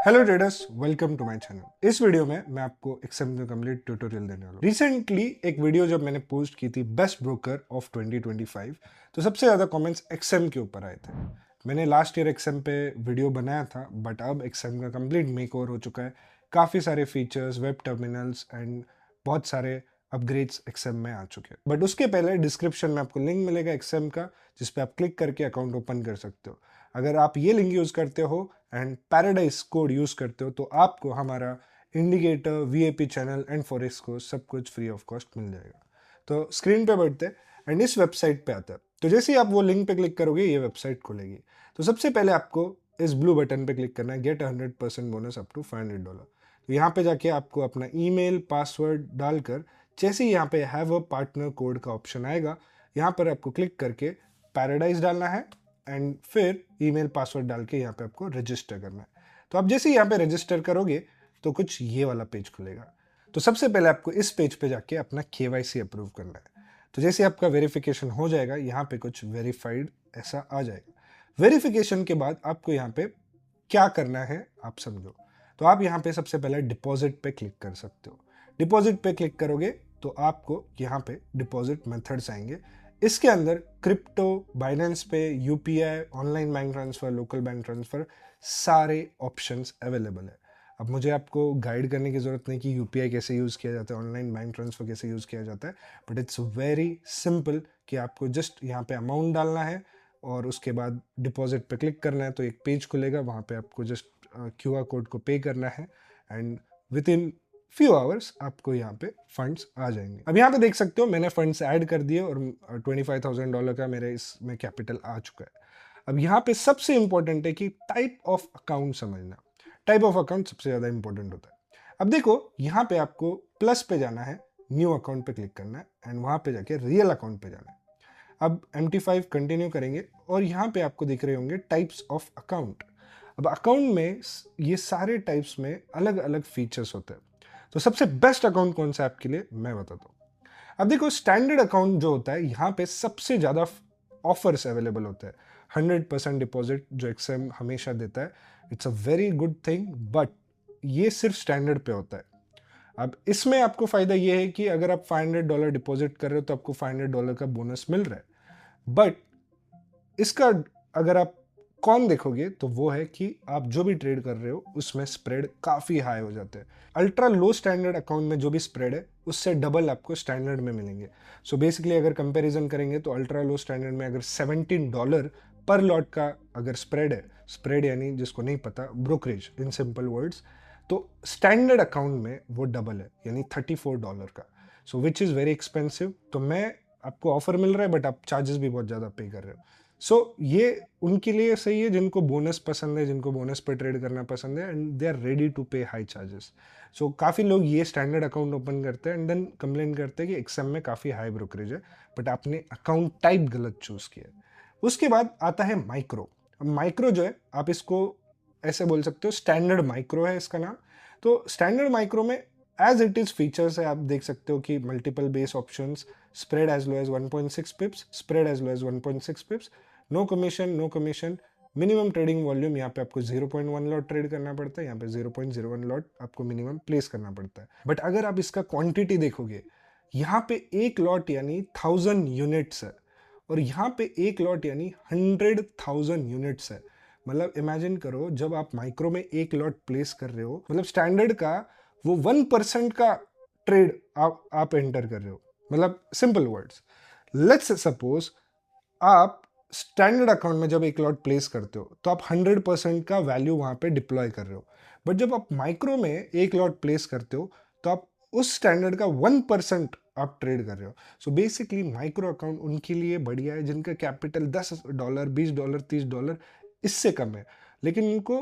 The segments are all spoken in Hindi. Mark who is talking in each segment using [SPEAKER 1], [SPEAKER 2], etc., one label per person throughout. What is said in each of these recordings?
[SPEAKER 1] Hello traders, welcome to my channel. इस वीडियो में मैं आपको एक्सेम का कंप्लीट ट्यूटोरियल देने वाला हूँ। रिसेंटली एक वीडियो जब मैंने पोस्ट की थी बेस्ट ब्रोकर ऑफ 2025, तो सबसे ज़्यादा कमेंट्स एक्सेम के ऊपर आए थे। मैंने लास्ट ईयर एक्सेम पे वीडियो बनाया था, बट अब एक्सेम का कंप्लीट मेकओवर हो चुका है। काफ़ी सारे फीचर्स, वेब टर्मिनल्स एंड बहुत सारे अपग्रेड्स एक्सेम में आ चुके हैं। बट उसके पहले डिस्क्रिप्शन में आपको लिंक मिलेगा एक्सेम का, जिस पे आप क्लिक करके अकाउंट ओपन कर सकते हो। अगर आप ये लिंक यूज़ करते हो एंड पैराडाइज कोड यूज़ करते हो तो आपको हमारा indicator, vap channel and forex को सब कुछ फ्री ऑफ कॉस्ट मिल जाएगा। तो स्क्रीन पे बढ़ते एंड इस वेबसाइट पे आता है। तो जैसे ही आप वो लिंक पे क्लिक करोगे ये वेबसाइट खुलेगी। तो सबसे पहले आपको इस ब्लू बटन पे क्लिक करना है, गेट 100% बोनस अप टू $500। तो यहाँ पे जाके आपको अपना ईमेल पासवर्ड डालकर जैसे ही यहाँ पे हैव अ पार्टनर कोड का ऑप्शन आएगा, यहाँ पर आपको क्लिक करके पैराडाइज डालना है एंड फिर ईमेल पासवर्ड डाल के यहाँ पे आपको रजिस्टर करना है। तो आप जैसे ही यहाँ पे रजिस्टर करोगे तो कुछ ये वाला पेज खुलेगा। तो सबसे पहले आपको इस पेज पे जाके अपना KYC अप्रूव करना है। तो जैसे आपका वेरिफिकेशन हो जाएगा, यहाँ पे कुछ वेरीफाइड ऐसा आ जाएगा। वेरिफिकेशन के बाद आपको यहाँ पे क्या करना है आप समझो। तो आप यहाँ पे सबसे पहले डिपॉजिट पे क्लिक कर सकते हो। डिपॉजिट पे क्लिक करोगे तो आपको यहाँ पे डिपॉजिट मेथड्स आएंगे। इसके अंदर क्रिप्टो, बाइनेंस पे, UPI, online bank transfer, local bank transfer, सारे ऑप्शंस अवेलेबल है। अब मुझे आपको गाइड करने की ज़रूरत नहीं कि यूपीआई कैसे यूज़ किया जाता है, ऑनलाइन बैंक ट्रांसफर कैसे यूज़ किया जाता है, बट इट्स वेरी सिंपल कि आपको जस्ट यहाँ पे अमाउंट डालना है और उसके बाद डिपॉजिट पे क्लिक करना है। तो एक पेज खुलेगा, वहाँ पे आपको जस्ट QR कोड को पे करना है and with in few hours आपको यहाँ पे फंड्स आ जाएंगे। अब यहाँ पे देख सकते हो मैंने फंड्स ऐड कर दिए और $25,000 का मेरे इसमें कैपिटल आ चुका है। अब यहाँ पे सबसे इंपॉर्टेंट है कि टाइप ऑफ अकाउंट समझना। टाइप ऑफ अकाउंट सबसे ज़्यादा इंपॉर्टेंट होता है। अब देखो यहाँ पे आपको प्लस पे जाना है, न्यू अकाउंट पे क्लिक करना है एंड वहाँ पे जाके रियल अकाउंट पे जाना है। अब MT5 कंटिन्यू करेंगे और यहाँ पे आपको दिख रहे होंगे टाइप्स ऑफ अकाउंट। अब अकाउंट में ये सारे टाइप्स में अलग अलग फीचर्स होते हैं। तो सबसे बेस्ट अकाउंट कौन सा है आपके लिए मैं बताता हूँ। अब देखो स्टैंडर्ड अकाउंट जो होता है यहाँ पे सबसे ज़्यादा ऑफर्स अवेलेबल होते हैं। 100% डिपॉजिट जो एक्सएम हमेशा देता है, it's a very good thing, but ये सिर्फ स्टैंडर्ड पे होता है। अब इसमें आपको फ़ायदा ये है कि अगर आप $500 डिपॉजिट कर रहे हो तो आपको $500 का बोनस मिल रहा है। बट इसका अगर आप कौन देखोगे तो वो है कि आप जो भी ट्रेड कर रहे हो उसमें स्प्रेड काफ़ी हाई हो जाते हैं। अल्ट्रा लो स्टैंडर्ड अकाउंट में जो भी स्प्रेड है उससे डबल आपको स्टैंडर्ड में मिलेंगे। सो बेसिकली अगर कंपैरिजन करेंगे तो अल्ट्रा लो स्टैंडर्ड में अगर $17 पर लॉट का अगर स्प्रेड है, स्प्रेड यानी जिसको नहीं पता ब्रोकरेज इन सिंपल वर्ड्स, तो स्टैंडर्ड अकाउंट में वो डबल है यानी $34 का। सो विच इज़ वेरी एक्सपेंसिव। तो मैं आपको ऑफर मिल रहा है बट आप चार्जेस भी बहुत ज़्यादा पे कर रहे हो। सो ये उनके लिए सही है जिनको बोनस पसंद है, जिनको बोनस पर ट्रेड करना पसंद है and they are ready to pay high charges. So काफ़ी लोग ये स्टैंडर्ड अकाउंट ओपन करते हैं एंड देन कंप्लेन करते हैं कि एक्सएम में काफ़ी हाई ब्रोकरेज है, बट आपने अकाउंट टाइप गलत चूज़ किया। उसके बाद आता है माइक्रो। अब माइक्रो जो है आप इसको ऐसे बोल सकते हो, स्टैंडर्ड माइक्रो है इसका नाम। तो स्टैंडर्ड माइक्रो में एज इट इज फीचर्स है, आप देख सकते हो कि multiple base options, spread as low as 1.6 pips, spread as low as 1.6 pips, no commission, minimum trading volume यहाँ पे आपको 0.1 लॉट ट्रेड करना पड़ता है, यहाँ पे 0.01 लॉट आपको मिनिमम प्लेस करना पड़ता है। बट अगर आप इसका क्वांटिटी देखोगे, यहाँ पे एक लॉट यानी 1000 यूनिट्स है और यहाँ पे एक लॉट यानी 100,000 यूनिट्स है। मतलब इमेजिन करो जब आप माइक्रो में एक लॉट प्लेस कर रहे हो, मतलब स्टैंडर्ड का वो 1% का ट्रेड आप एंटर कर रहे हो। मतलब सिंपल वर्ड्स, लेट्स सपोज आप स्टैंडर्ड अकाउंट में जब एक लॉट प्लेस करते हो तो आप 100% का वैल्यू वहां पे डिप्लॉय कर रहे हो। बट जब आप माइक्रो में एक लॉट प्लेस करते हो तो आप उस स्टैंडर्ड का 1% आप ट्रेड कर रहे हो। सो बेसिकली माइक्रो अकाउंट उनके लिए बढ़िया है जिनका कैपिटल $10, $20, $30 इससे कम है, लेकिन उनको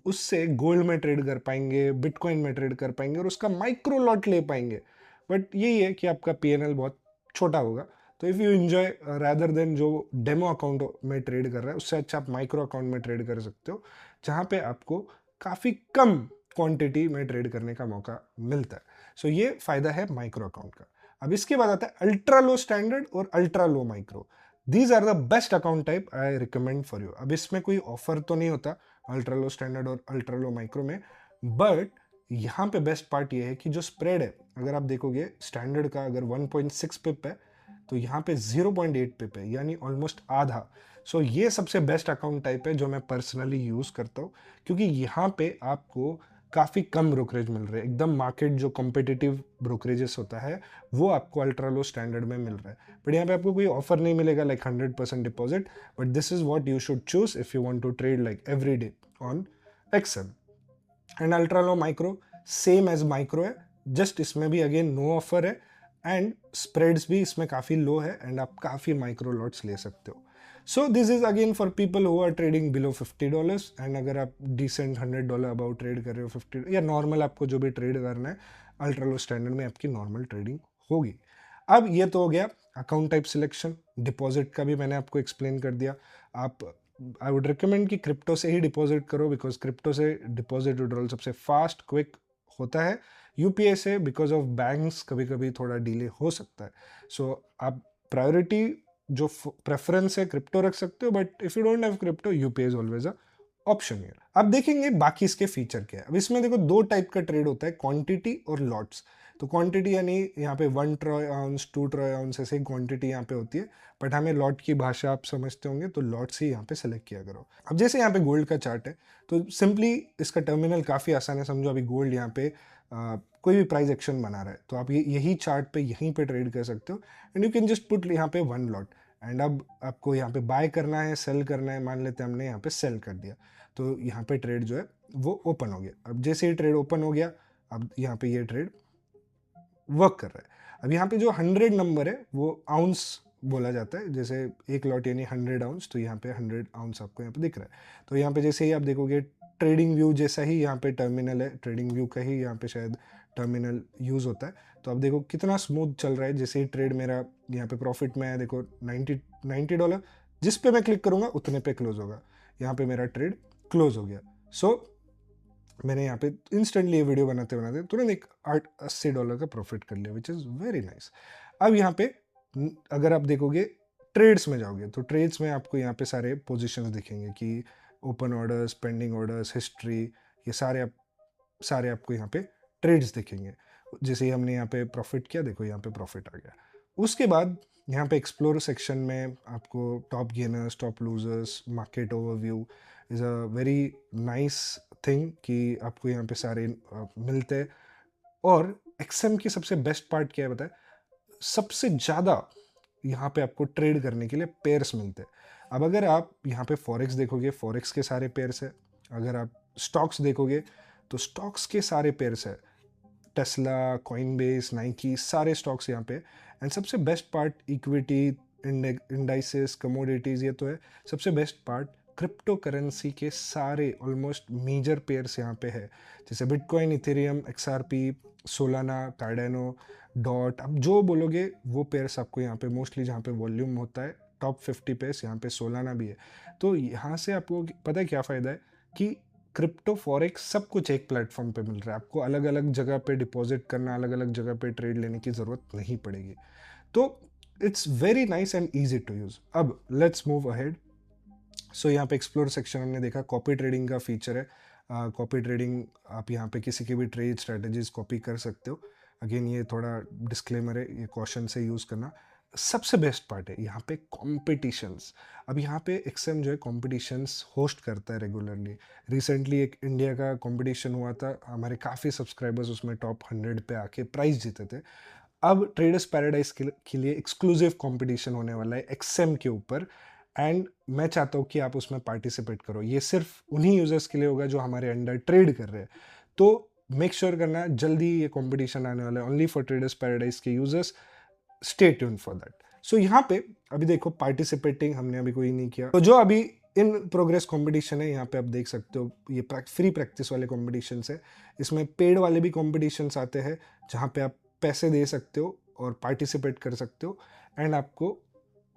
[SPEAKER 1] उससे गोल्ड में ट्रेड कर पाएंगे, बिटकॉइन में ट्रेड कर पाएंगे और उसका माइक्रो लॉट ले पाएंगे। बट यही है कि आपका PNL बहुत छोटा होगा। तो if you enjoy rather than जो डेमो अकाउंट में ट्रेड कर रहा है, उससे अच्छा आप माइक्रो अकाउंट में ट्रेड कर सकते हो, जहाँ पे आपको काफ़ी कम क्वांटिटी में ट्रेड करने का मौका मिलता है। सो ये फ़ायदा है माइक्रो अकाउंट का। अब इसके बाद आता है अल्ट्रा लो स्टैंडर्ड और ultra low micro. These are the best account type I recommend for you. अब इसमें कोई ऑफर तो नहीं होता, अल्ट्रा लो स्टैंडर्ड और अल्ट्रा लो माइक्रो में। बट यहाँ पे बेस्ट पार्ट ये है कि जो स्प्रेड है, अगर आप देखोगे स्टैंडर्ड का अगर 1.6 पिप है तो यहाँ पे 0.8 पिप है, यानी ऑलमोस्ट आधा। सो ये सबसे बेस्ट अकाउंट टाइप है जो मैं पर्सनली यूज़ करता हूँ, क्योंकि यहाँ पे आपको काफ़ी कम ब्रोकरेज मिल रहे हैं। एकदम मार्केट जो कॉम्पिटिटिव ब्रोकरेजेस होता है वो आपको अल्ट्रा लो स्टैंडर्ड में मिल रहा है। बट यहाँ पे आपको कोई ऑफर नहीं मिलेगा like 100% deposit, but this is what you should choose if you want to trade like every day on Excel. And ultra low micro same as micro है, जस्ट इसमें भी अगेन नो ऑफर है एंड स्प्रेड्स भी इसमें काफ़ी लो है एंड आप काफ़ी माइक्रो लॉट्स ले सकते हो। So this is again for people who are trading below $50 and अगर आप डिसेंट $100 अबाउट ट्रेड कर रहे हो 50 या नॉर्मल आपको जो भी ट्रेड करना है अल्ट्रा लो स्टैंडर्ड में आपकी नॉर्मल ट्रेडिंग होगी। अब ये तो हो गया अकाउंट टाइप सिलेक्शन। डिपॉजिट का भी मैंने आपको एक्सप्लेन कर दिया। आप आई वुड रिकमेंड कि क्रिप्टो से ही डिपॉजिट करो, बिकॉज क्रिप्टो से डिपॉजिट विड्रॉल सबसे फास्ट क्विक होता है। यूपीआई से बिकॉज ऑफ बैंक्स कभी कभी थोड़ा डिले हो सकता है। सो आप प्रायोरिटी जो प्रेफरेंस है क्रिप्टो रख सकते हो, but if you don't have crypto UPI is always a option here. अब देखेंगे बाकी इसके फीचर क्या है। अब इसमें देखो दो टाइप का ट्रेड होता है, क्वांटिटी और लॉट्स। तो क्वांटिटी यानी यहाँ पे 1 ट्रॉय आउंस 2 ट्रॉय आउंस ऐसे क्वांटिटी यहाँ पे होती है, बट हमें लॉट की भाषा आप समझते होंगे तो लॉट्स ही यहाँ पे सेलेक्ट किया करो। अब जैसे यहाँ पे गोल्ड का चार्ट है तो सिंपली इसका टर्मिनल काफ़ी आसान है। समझो अभी गोल्ड यहाँ पे कोई भी प्राइस एक्शन बना रहा है तो आप ये यही चार्ट पे यहीं पे ट्रेड कर सकते हो and you can just put यहाँ पे 1 लॉट एंड अब आपको यहाँ पे बाय करना है सेल करना है, मान लेते हैं हमने यहाँ पे सेल कर दिया तो यहाँ पे ट्रेड जो है वो ओपन हो गया। अब जैसे ही ट्रेड ओपन हो गया अब यहाँ पे ये ट्रेड वर्क कर रहा है। अब यहाँ पे जो 100 नंबर है वो आउंस बोला जाता है, जैसे एक लॉट यानी 100 आउंस, तो यहाँ पे 100 आउंस आपको यहाँ पे दिख रहा है। तो यहाँ पे जैसे ही आप देखोगे ट्रेडिंग व्यू जैसा ही यहाँ पे टर्मिनल है, ट्रेडिंग व्यू का ही यहाँ पे शायद टर्मिनल यूज़ होता है। तो आप देखो कितना स्मूथ चल रहा है। जैसे ही ट्रेड मेरा यहाँ पे प्रॉफिट में है, देखो $90 जिस पे मैं क्लिक करूँगा उतने पे क्लोज होगा। यहाँ पे मेरा ट्रेड क्लोज हो गया। सो मैंने यहाँ पे इंस्टेंटली ये वीडियो बनाते बनाते तुरंत एक $80 का प्रॉफिट कर लिया, विच इज़ वेरी नाइस। अब यहाँ पे अगर आप देखोगे ट्रेड्स में जाओगे तो ट्रेड्स में आपको यहाँ पे सारे पोजीशंस दिखेंगे कि open orders, pending orders, history, ये सारे आपको यहाँ पे ट्रेड्स दिखेंगे। जैसे ही हमने यहाँ पे प्रॉफिट किया, देखो यहाँ पे प्रॉफिट आ गया। उसके बाद यहाँ पे एक्सप्लोर सेक्शन में आपको top gainers, top losers, market overview is a very nice thing कि आपको यहाँ पे सारे मिलते हैं। और एक्सएम की सबसे बेस्ट पार्ट क्या है बताए, सबसे ज़्यादा यहाँ पे आपको ट्रेड करने के लिए पेयर्स मिलते हैं। अब अगर आप यहाँ पे फॉरेक्स देखोगे, फॉरेक्स के सारे पेयर्स है। अगर आप स्टॉक्स देखोगे तो स्टॉक्स के सारे पेयर्स है, टेस्ला, कॉइनबेस, नाइकी, सारे स्टॉक्स यहाँ पे। एंड सबसे best part equity, indices, commodities, ये तो है। सबसे बेस्ट पार्ट क्रिप्टो करेंसी के सारे ऑलमोस्ट मेजर पेयर्स यहाँ पे है, जैसे bitcoin, Ethereum, XRP, Solana, कार्डेनो, dot, अब जो बोलोगे वो पेयर्स आपको यहाँ पे मोस्टली जहाँ पे वॉल्यूम होता है टॉप 50 पेयर्स यहाँ पे सोलाना भी है। तो यहाँ से आपको पता है क्या फ़ायदा है कि क्रिप्टो फॉरेक्स सब कुछ एक प्लेटफॉर्म पे मिल रहा है। आपको अलग अलग जगह पे डिपॉजिट करना, अलग अलग जगह पे ट्रेड लेने की ज़रूरत नहीं पड़ेगी। तो it's very nice and easy to use. अब लेट्स मूव अहेड। सो यहाँ पे एक्सप्लोर सेक्शन हमने देखा, कॉपी ट्रेडिंग का फीचर है। कॉपी ट्रेडिंग आप यहाँ पे किसी की भी ट्रेड स्ट्रेटजीज कॉपी कर सकते हो। अगेन ये थोड़ा डिस्क्लेमर है, ये कॉशन से यूज़ करना। सबसे बेस्ट पार्ट है यहाँ पे कॉम्पिटिशन्स। अब यहाँ पे एक्सएम जो है कॉम्पिटिशन्स होस्ट करता है रेगुलरली। रिसेंटली एक इंडिया का कॉम्पिटिशन हुआ था, हमारे काफ़ी सब्सक्राइबर्स उसमें टॉप 100 पे आके प्राइज जीते थे। अब ट्रेडर्स पैराडाइज के लिए एक्सक्लूसिव कॉम्पिटिशन होने वाला है एक्सएम के ऊपर, एंड मैं चाहता हूँ कि आप उसमें पार्टिसिपेट करो। ये सिर्फ उन्हीं यूजर्स के लिए होगा जो हमारे अंडर ट्रेड कर रहे हैं। तो मेक श्योर करना जल्दी ये कंपटीशन आने वाला है, ओनली फॉर ट्रेडर्स पैराडाइज के users. Stay tuned for that. So यहाँ पे अभी देखो पार्टिसिपेटिंग हमने अभी कोई नहीं किया, तो जो अभी इन प्रोग्रेस कंपटीशन है यहाँ पे आप देख सकते हो, ये फ्री प्रैक्टिस वाले कॉम्पिटिशन है। इसमें पेड वाले भी कॉम्पिटिशन आते हैं जहाँ पे आप पैसे दे सकते हो और पार्टिसिपेट कर सकते हो एंड आपको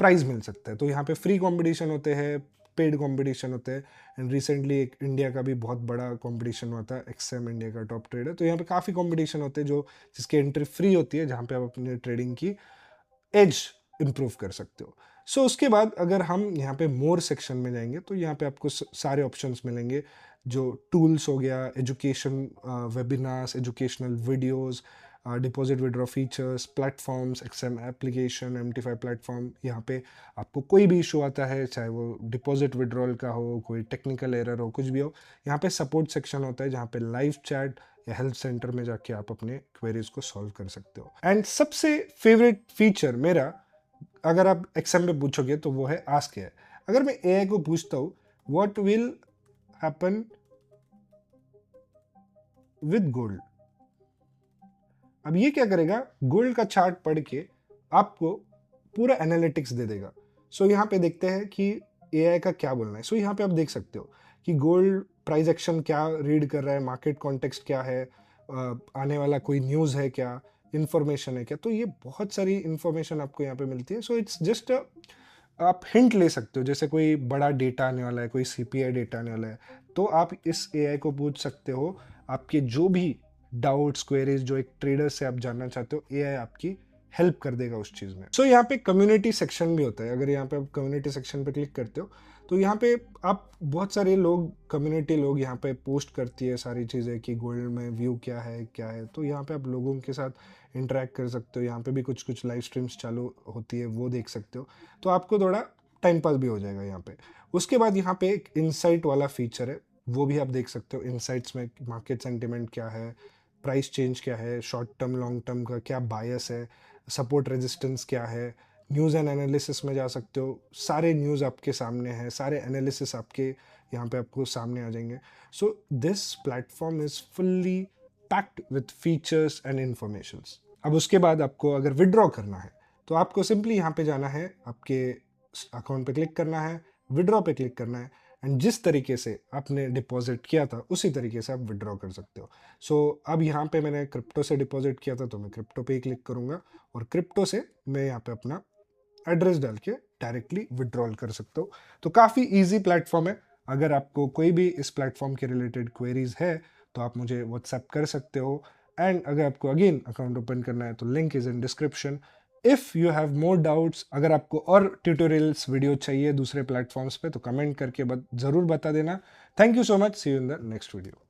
[SPEAKER 1] प्राइज मिल सकता है। तो यहाँ पे फ्री कंपटीशन होते हैं, पेड कंपटीशन होते हैं। एंड रिसेंटली एक इंडिया का भी बहुत बड़ा कंपटीशन हुआ था, एक्सएम इंडिया का टॉप ट्रेडर। तो यहाँ पे काफ़ी कंपटीशन होते हैं जो जिसकी एंट्री फ्री होती है, जहाँ पे आप अपनी ट्रेडिंग की एज इंप्रूव कर सकते हो। सो उसके बाद अगर हम यहाँ पे मोर सेक्शन में जाएंगे तो यहाँ पे आपको सारे ऑप्शंस मिलेंगे, जो टूल्स हो गया, education webinars, educational videos, deposit withdraw features, platforms, XM application, MT5 platform. यहाँ पे आपको कोई भी इशू आता है, चाहे वो डिपॉजिट विड्रॉल का हो, कोई टेक्निकल एरर हो, कुछ भी हो, यहाँ पे सपोर्ट सेक्शन होता है जहाँ पे लाइव चैट या हेल्प सेंटर में जाके आप अपने क्वेरीज को सॉल्व कर सकते हो। एंड सबसे फेवरेट फीचर मेरा, अगर आप एक्सएम में पूछोगे तो वो है आस्क एआई। अगर मैं एआई को पूछता हूँ what will happen with gold, अब ये क्या करेगा, गोल्ड का चार्ट पढ़ के आपको पूरा एनालिटिक्स दे देगा। सो यहाँ पे देखते हैं कि एआई का क्या बोलना है। सो यहाँ पे आप देख सकते हो कि गोल्ड प्राइस एक्शन क्या रीड कर रहा है, मार्केट कॉन्टेक्स्ट क्या है, आने वाला कोई न्यूज़ है क्या, इन्फॉर्मेशन है क्या। तो ये बहुत सारी इन्फॉर्मेशन आपको यहाँ पे मिलती है। सो इट्स जस्ट आप हिंट ले सकते हो, जैसे कोई बड़ा डेटा आने वाला है, कोई सीपीआई डेटा आने वाला है, तो आप इस एआई को पूछ सकते हो आपके जो भी डाउट्स, क्वेरीज जो एक ट्रेडर से आप जानना चाहते हो, एआई आपकी हेल्प कर देगा उस चीज़ में। सो यहाँ पे कम्युनिटी सेक्शन भी होता है। अगर यहाँ पे आप कम्युनिटी सेक्शन पे क्लिक करते हो तो यहाँ पे आप बहुत सारे लोग, कम्युनिटी लोग यहाँ पे पोस्ट करती है सारी चीज़ें कि गोल्ड में व्यू क्या है, तो यहाँ पे आप लोगों के साथ इंटरेक्ट कर सकते हो। यहाँ पे भी कुछ कुछ लाइव स्ट्रीम्स चालू होती है, वो देख सकते हो, तो आपको थोड़ा टाइम पास भी हो जाएगा यहाँ पे। उसके बाद यहाँ पे एक इनसाइट वाला फीचर है, वो भी आप देख सकते हो। इनसाइट्स में मार्केट सेंटिमेंट क्या है, प्राइस चेंज क्या है, शॉर्ट टर्म लॉन्ग टर्म का क्या बायस है, सपोर्ट रेजिस्टेंस क्या है, न्यूज़ एंड एनालिसिस में जा सकते हो। सारे न्यूज़ आपके सामने हैं, सारे एनालिसिस आपके यहाँ पे आपको सामने आ जाएंगे। So this platform is fully packed with features and informations. अब उसके बाद आपको अगर विड्रॉ करना है तो आपको सिंपली यहाँ पे जाना है, आपके अकाउंट पे क्लिक करना है, विड्रॉ पे क्लिक करना है, एंड जिस तरीके से आपने डिपॉजिट किया था उसी तरीके से आप विड्रॉ कर सकते हो। सो अब यहाँ पे मैंने क्रिप्टो से डिपॉजिट किया था तो मैं क्रिप्टो पे ही क्लिक करूँगा, और क्रिप्टो से मैं यहाँ पे अपना एड्रेस डाल के डायरेक्टली विड्रॉल कर सकते हो। तो काफ़ी इजी प्लेटफॉर्म है। अगर आपको कोई भी इस प्लेटफॉर्म के रिलेटेड क्वेरीज है तो आप मुझे व्हाट्सएप कर सकते हो। एंड अगर आपको अगेन अकाउंट ओपन करना है तो link is in description. If you have more doubts, अगर आपको और ट्यूटोरियल्स वीडियो चाहिए दूसरे प्लेटफॉर्म्स पे तो कमेंट करके ज़रूर बता देना। Thank you so much, see you in the next video.